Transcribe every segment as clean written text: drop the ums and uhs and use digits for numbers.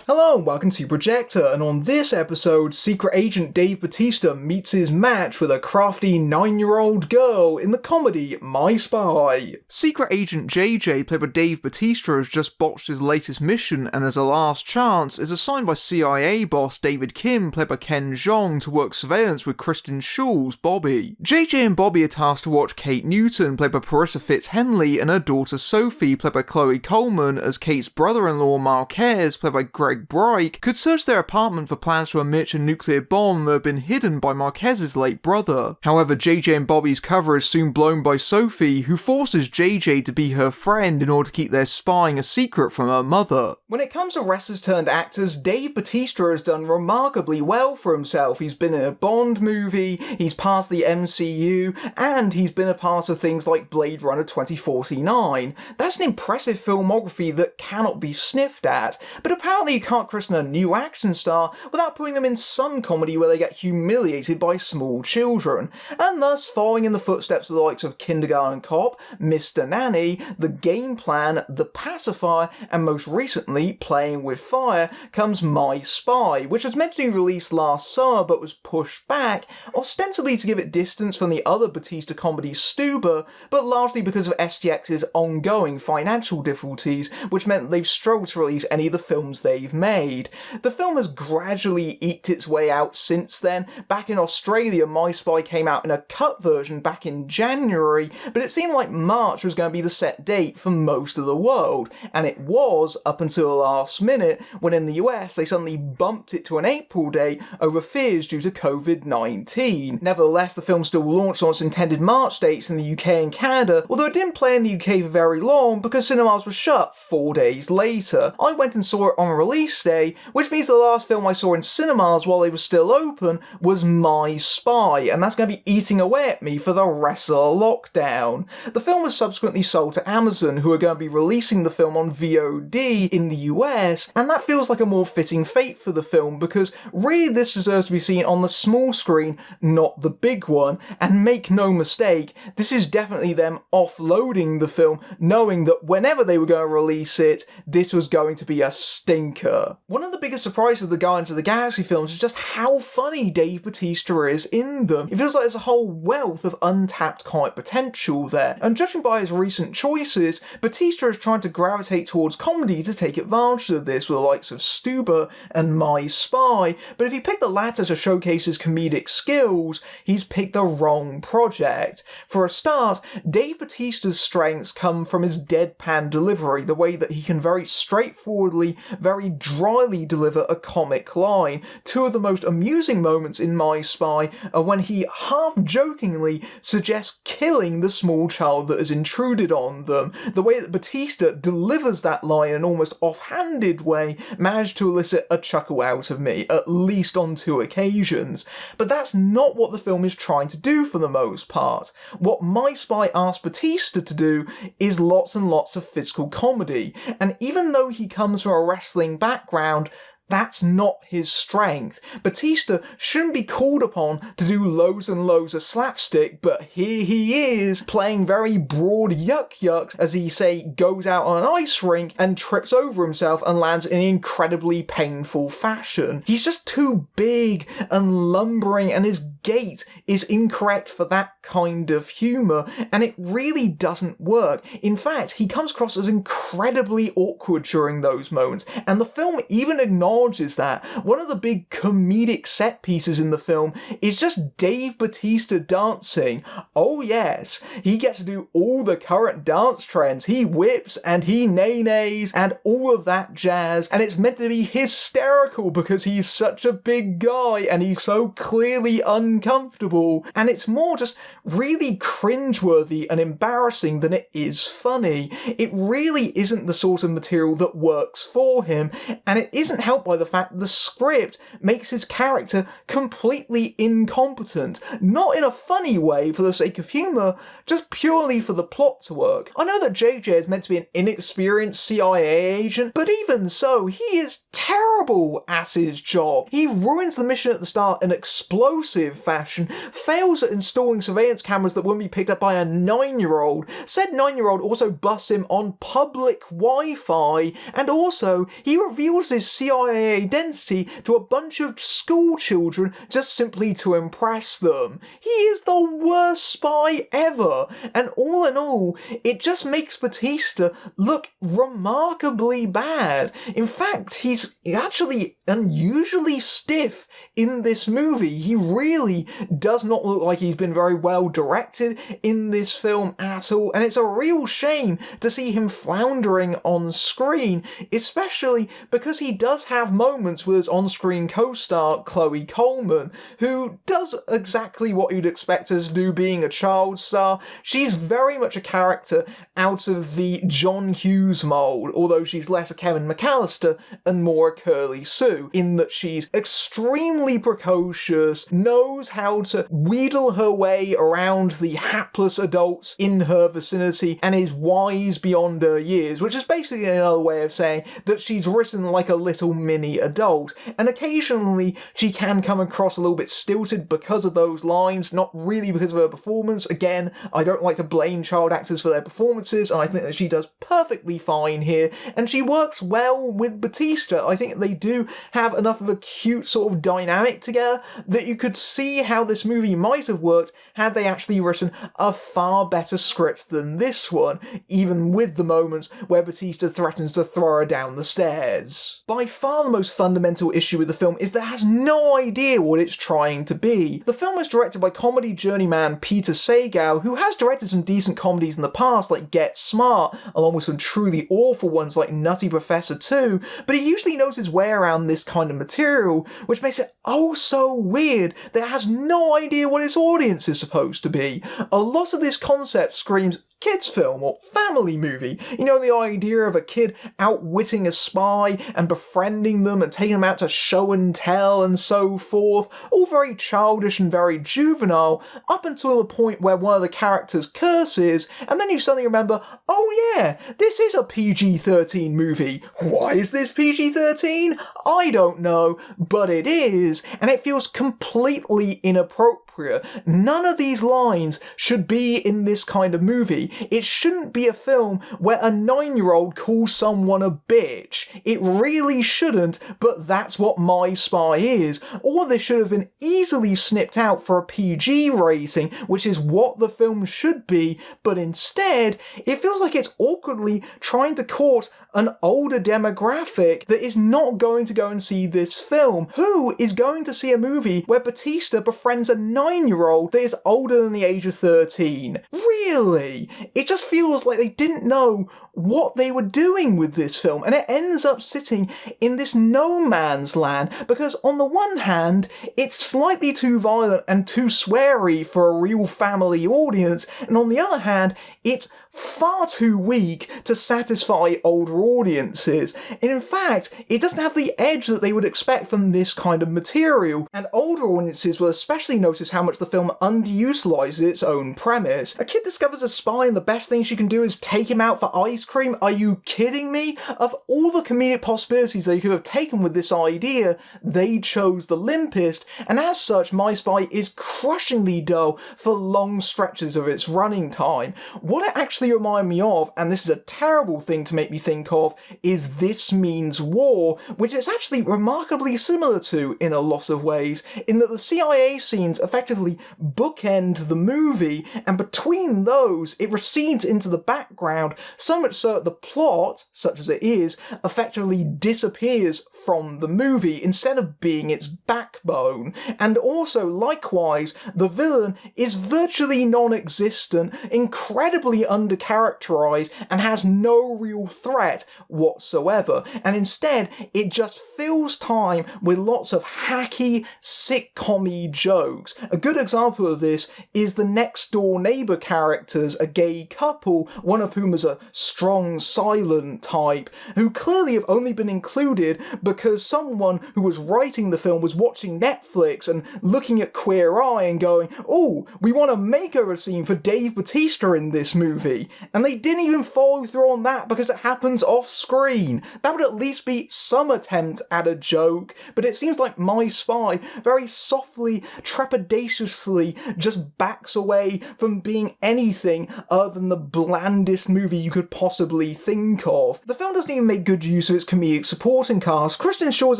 Hello and welcome to Projector, and on this episode, Secret Agent Dave Bautista meets his match with a crafty 9-year-old girl in the comedy My Spy. Secret Agent JJ, played by Dave Bautista, has just botched his latest mission and as a last chance is assigned by CIA boss David Kim, played by Jeong, to work surveillance with Kristen Schaal's Bobby. JJ and Bobby are tasked to watch Kate Newton, played by Fitz-Henley, and her daughter Sophie, played by Coleman, as Kate's brother-in-law Marquez, played by Greg Bright, could search their apartment for plans to emit a nuclear bomb that had been hidden by Marquez's late brother. However, JJ and Bobby's cover is soon blown by Sophie, who forces JJ to be her friend in order to keep their spying a secret from her mother. When it comes to wrestlers turned actors, Dave Bautista has done remarkably well for himself. He's been in a Bond movie, he's passed the MCU, and he's been a part of things like Blade Runner 2049. That's an impressive filmography that cannot be sniffed at, but apparently you can't christen a new action star without putting them in some comedy where they get humiliated by small children, and thus following in the footsteps of the likes of Kindergarten Cop, Mr. Nanny, The Game Plan, The Pacifier, and most recently, Playing with Fire, comes My Spy, which was meant to be released last summer but was pushed back, ostensibly to give it distance from the other Batista comedy Stuber, but largely because of STX's ongoing financial difficulties, which meant they've struggled to release any of the films they've made. The film has gradually eked its way out since then. Back in Australia, My Spy came out in a cut version back in January, but it seemed like March was going to be the set date for most of the world, and it was up until the last minute, when in the US they suddenly bumped it to an April date over fears due to COVID-19. Nevertheless, the film still launched on its intended March dates in the UK and Canada, although it didn't play in the UK for very long because cinemas were shut 4 days later. I went and saw it on release day, which means the last film I saw in cinemas while they were still open was My Spy, and that's going to be eating away at me for the rest of the lockdown. The film was subsequently sold to Amazon, who are going to be releasing the film on VOD in the US, and that feels like a more fitting fate for the film because really this deserves to be seen on the small screen, not the big one, and make no mistake, this is definitely them offloading the film, knowing that whenever they were going to release it, this was going to be a stinker. One of the biggest surprises of the Guardians of the Galaxy films is just how funny Dave Bautista is in them. It feels like there's a whole wealth of untapped comic potential there, and judging by his recent choices, Bautista is trying to gravitate towards comedy to take advantage of this with the likes of Stuber and My Spy, but if he picked the latter to showcase his comedic skills, he's picked the wrong project. For a start, Dave Bautista's strengths come from his deadpan delivery, the way that he can very straightforwardly, very dryly deliver a comic line. Two of the most amusing moments in My Spy are when he half-jokingly suggests killing the small child that has intruded on them. The way that Bautista delivers that line in an almost offhanded way managed to elicit a chuckle out of me, at least on 2 occasions. But that's not what the film is trying to do for the most part. What My Spy asks Bautista to do is lots and lots of physical comedy, and even though he comes from a wrestling background, that's not his strength. Bautista shouldn't be called upon to do loads and loads of slapstick, but here he is, playing very broad yucks as he, goes out on an ice rink and trips over himself and lands in an incredibly painful fashion. He's just too big and lumbering, and his gait is incorrect for that kind of humour, and it really doesn't work. In fact, he comes across as incredibly awkward during those moments, and the film even acknowledges that. One of the big comedic set pieces in the film is just Dave Bautista dancing. Oh yes, he gets to do all the current dance trends. He whips and he nays and all of that jazz, and it's meant to be hysterical because he's such a big guy and he's so clearly uncomfortable, and it's more just really cringeworthy and embarrassing than it is funny. It really isn't the sort of material that works for him, and it isn't helped by the fact that the script makes his character completely incompetent, not in a funny way for the sake of humour, just purely for the plot to work. I know that JJ is meant to be an inexperienced CIA agent, but even so, he is terrible at his job. He ruins the mission at the start in explosive fashion, fails at installing surveillance cameras that wouldn't be picked up by a 9-year-old. Said 9-year-old also busts him on public Wi-Fi, and also he reveals his CIA CIA identity to a bunch of school children just simply to impress them. He is the worst spy ever, and all in all, it just makes Batista look remarkably bad. In fact, he's actually unusually stiff in this movie. He really does not look like he's been very well directed in this film at all, and it's a real shame to see him floundering on screen, especially because he does have moments with his on-screen co-star Chloe Coleman, who does exactly what you'd expect her to do being a child star. She's very much a character out of the John Hughes mould, although she's less a Kevin McAllister and more a Curly Sue, in that she's extremely precocious, knows how to wheedle her way around the hapless adults in her vicinity, and is wise beyond her years, which is basically another way of saying that she's written like a little mini adult, and occasionally she can come across a little bit stilted because of those lines, not really because of her performance. Again, I don't like to blame child actors for their performances, and I think that she does perfectly fine here, and she works well with Bautista. I think they do have enough of a cute sort of dynamic together that you could see how this movie might have worked had they actually written a far better script than this one, even with the moments where Bautista threatens to throw her down the stairs. By far the most fundamental issue with the film is that it has no idea what it's trying to be. The film is directed by comedy journeyman Peter Sagal, who has directed some decent comedies in the past like Get Smart, along with some truly awful ones like Nutty Professor 2, but he usually knows his way around this kind of material, which makes it oh so weird that it has no idea what its audience is supposed to be. A lot of this concept screams kids film or family movie. You know, the idea of a kid outwitting a spy and befriending them and taking them out to show and tell and so forth. All very childish and very juvenile, up until the point where one of the characters curses, and then you suddenly remember, oh yeah, this is a PG-13 movie. Why is this PG-13? I don't know, but it is, and it feels completely inappropriate. None of these lines should be in this kind of movie. It shouldn't be a film where a 9-year-old calls someone a bitch. It really shouldn't, but that's what My Spy is. All of this should have been easily snipped out for a PG rating, which is what the film should be, but instead, it feels like it's awkwardly trying to court an older demographic that is not going to go and see this film. Who is going to see a movie where Batista befriends a 9-year-old that is older than the age of 13? Really? It just feels like they didn't know what they were doing with this film, and it ends up sitting in this no man's land because on the one hand, it's slightly too violent and too sweary for a real family audience, and on the other hand, it's far too weak to satisfy older audiences. And in fact, it doesn't have the edge that they would expect from this kind of material, and older audiences will especially notice how much the film underutilizes its own premise. A kid discovers a spy and the best thing she can do is take him out for ice cream? Are you kidding me? Of all the comedic possibilities they could have taken with this idea, they chose the limpest, and as such, My Spy is crushingly dull for long stretches of its running time. What it actually reminded me of, and this is a terrible thing to make me think of, is This Means War, which is actually remarkably similar to in a lot of ways, in that the CIA scenes effectively bookend the movie, and between those, it recedes into the background, so much so that the plot, such as it is, effectively disappears from the movie instead of being its backbone. And also, likewise, the villain is virtually non-existent, incredibly under-characterized, and has no real threat whatsoever. And instead, it just fills time with lots of hacky, sitcom-y jokes. A good example of this is the next-door neighbour characters, a gay couple, one of whom is a strong, silent type, who clearly have only been included because someone who was writing the film was watching Netflix and looking at Queer Eye and going, oh, we want to make her a scene for Dave Bautista in this movie. comedy, and they didn't even follow through on that because it happens off screen. That would at least be some attempt at a joke, but it seems like My Spy very softly, trepidatiously just backs away from being anything other than the blandest movie you could possibly think of. The film doesn't even make good use of its comedic supporting cast. Kristen Schaal is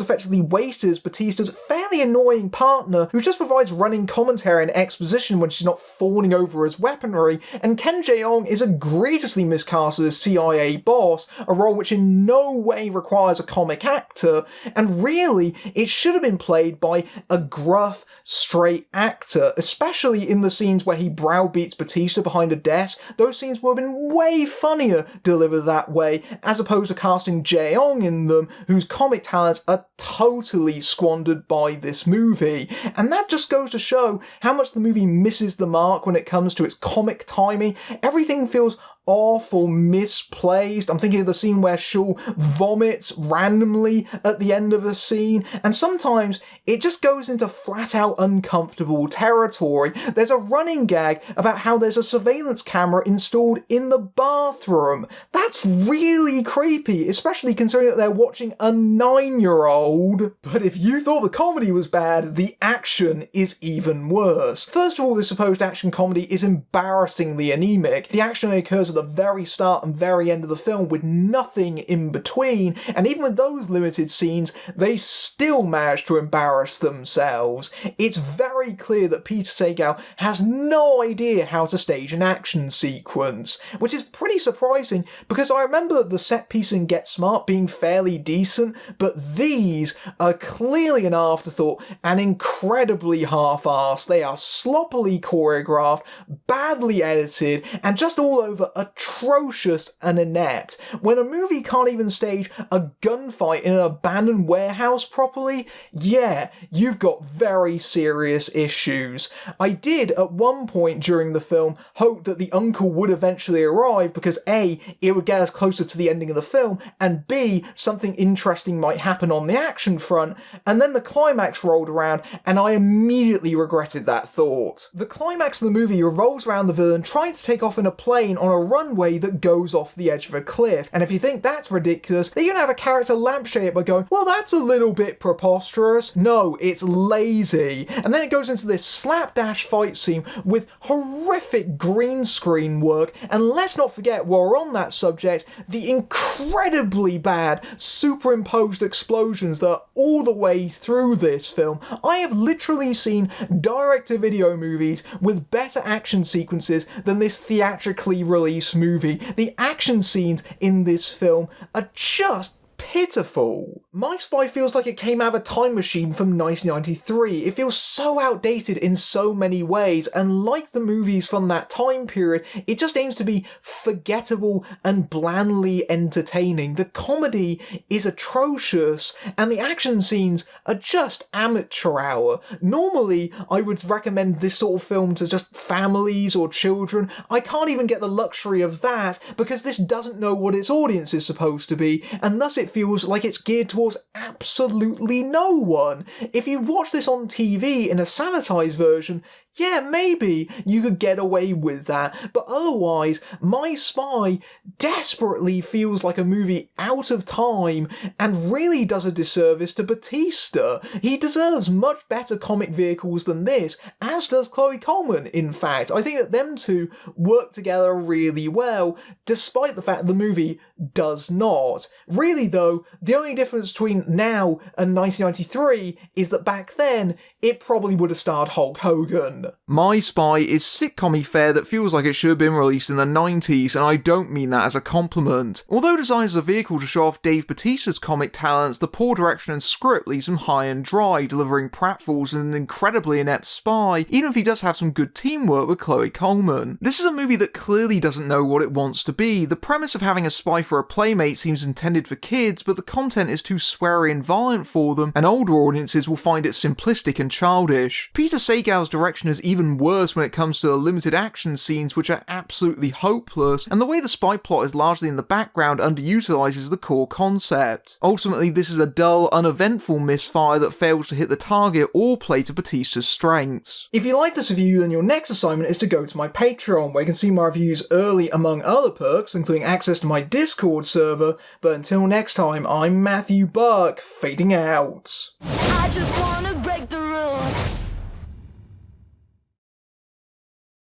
effectively wasted as Batista's fairly annoying partner who just provides running commentary and exposition when she's not fawning over his weaponry, and Jeong is egregiously miscast as a CIA boss, a role which in no way requires a comic actor, and really, it should have been played by a gruff, straight actor, especially in the scenes where he browbeats Batista behind a desk. Those scenes would have been way funnier delivered that way, as opposed to casting Jeong in them, whose comic talents are totally squandered by this movie. And that just goes to show how much the movie misses the mark when it comes to its comic timing. Everything feels awful, misplaced. I'm thinking of the scene where Schaal vomits randomly at the end of a scene, and sometimes it just goes into flat out uncomfortable territory. There's a running gag about how there's a surveillance camera installed in the bathroom. That's really creepy, especially considering that they're watching a 9-year-old. But if you thought the comedy was bad, the action is even worse. First of all, this supposed action comedy is embarrassingly anemic. The action occurs at the very start and very end of the film with nothing in between, and even with those limited scenes, they still manage to embarrass themselves. It's very clear that Peter Schaal has no idea how to stage an action sequence, which is pretty surprising because I remember the set piece in Get Smart being fairly decent, but these are clearly an afterthought and incredibly half-assed. They are sloppily choreographed, badly edited, and just all over atrocious and inept. When a movie can't even stage a gunfight in an abandoned warehouse properly, yeah, you've got very serious issues. I did, at one point during the film, hope that the uncle would eventually arrive because A, it would get us closer to the ending of the film, and B, something interesting might happen on the action front, and then the climax rolled around, and I immediately regretted that thought. The climax of the movie revolves around the villain trying to take off in a plane on a runway that goes off the edge of a cliff, and if you think that's ridiculous, they even have a character lampshade it by going, well, that's a little bit preposterous. No, it's lazy. And then it goes into this slapdash fight scene with horrific green screen work, and let's not forget, while we're on that subject, the incredibly bad superimposed explosions that are all the way through this film. I have literally seen direct-to-video movies with better action sequences than this theatrically released movie. The action scenes in this film are just pitiful. My Spy feels like it came out of a time machine from 1993. It feels so outdated in so many ways, and like the movies from that time period, it just aims to be forgettable and blandly entertaining. The comedy is atrocious, and the action scenes are just amateur hour. Normally, I would recommend this sort of film to just families or children. I can't even get the luxury of that, because this doesn't know what its audience is supposed to be, and thus it feels like it's geared towards absolutely no one. If you watch this on TV in a sanitized version, yeah, maybe you could get away with that, but otherwise, My Spy desperately feels like a movie out of time and really does a disservice to Batista. He deserves much better comic vehicles than this, as does Chloe Coleman, in fact. I think that them two work together really well, despite the fact the movie does not. Really though, the only difference between now and 1993 is that back then, it probably would have starred Hulk Hogan. My Spy is sitcom-y fare that feels like it should have been released in the 90s, and I don't mean that as a compliment. Although designed as a vehicle to show off Dave Bautista's comic talents, the poor direction and script leaves him high and dry, delivering pratfalls and an incredibly inept spy, even if he does have some good teamwork with Chloe Coleman. This is a movie that clearly doesn't know what it wants to be. The premise of having a spy for a playmate seems intended for kids, but the content is too sweary and violent for them, and older audiences will find it simplistic and childish. Peter Sagaal's direction execution is even worse when it comes to the limited action scenes, which are absolutely hopeless, and the way the spy plot is largely in the background underutilises the core concept. Ultimately, this is a dull, uneventful misfire that fails to hit the target or play to Batista's strengths. If you like this review, then your next assignment is to go to my Patreon, where you can see my reviews early among other perks, including access to my Discord server. But until next time, I'm Matthew Buck, fading out. I just wanna break